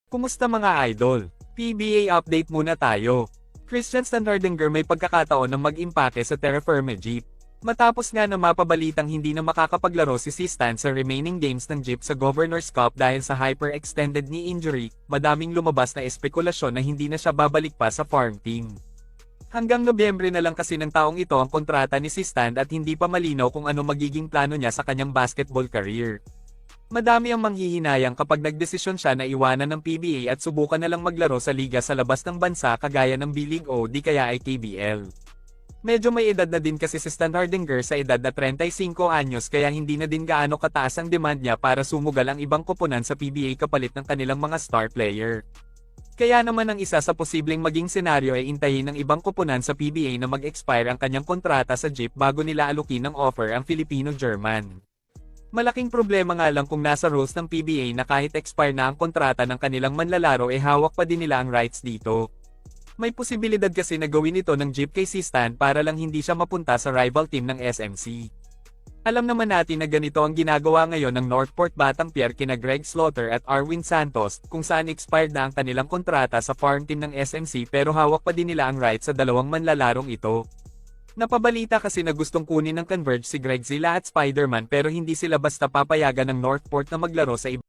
Kumusta mga idol? PBA update muna tayo. Christian Standardinger may pagkakataon na mag-impake sa Terra Firma Jeep. Matapos nga na mapabalitang hindi na makakapaglaro si Stan sa remaining games ng Jeep sa Governor's Cup dahil sa hyper-extended knee injury, madaming lumabas na espekulasyon na hindi na siya babalik pa sa farm team. Hanggang Nobyembre na lang kasi ng taong ito ang kontrata ni Stan at hindi pa malinaw kung ano magiging plano niya sa kanyang basketball career. Madami ang manghihinayang kapag nagdesisyon siya na iwanan ng PBA at subukan na lang maglaro sa liga sa labas ng bansa kagaya ng B-League o di kaya ay KBL. Medyo may edad na din kasi si Standardinger sa edad na 35 anyos kaya hindi na din gaano kataas ang demand niya para sumugal ang ibang koponan sa PBA kapalit ng kanilang mga star player. Kaya naman ang isa sa posibleng maging senaryo ay intayin ng ibang koponan sa PBA na mag-expire ang kanyang kontrata sa Jeep bago nila alukin ng offer ang Filipino-German. Malaking problema nga lang kung nasa rules ng PBA na kahit expire na ang kontrata ng kanilang manlalaro hawak pa din nila ang rights dito. May posibilidad kasi na gawin ito ng Jeep kay Stan para lang hindi siya mapunta sa rival team ng SMC. Alam naman natin na ganito ang ginagawa ngayon ng Northport Batang Pier kina Greg Slaughter at Arwin Santos, kung saan expired na ang kanilang kontrata sa farm team ng SMC pero hawak pa din nila ang rights sa dalawang manlalarong ito. Napabalita kasi na gustong kunin ng Converge si Greg Zilla at Spiderman pero hindi sila basta papayagan ng Northport na maglaro sa iba.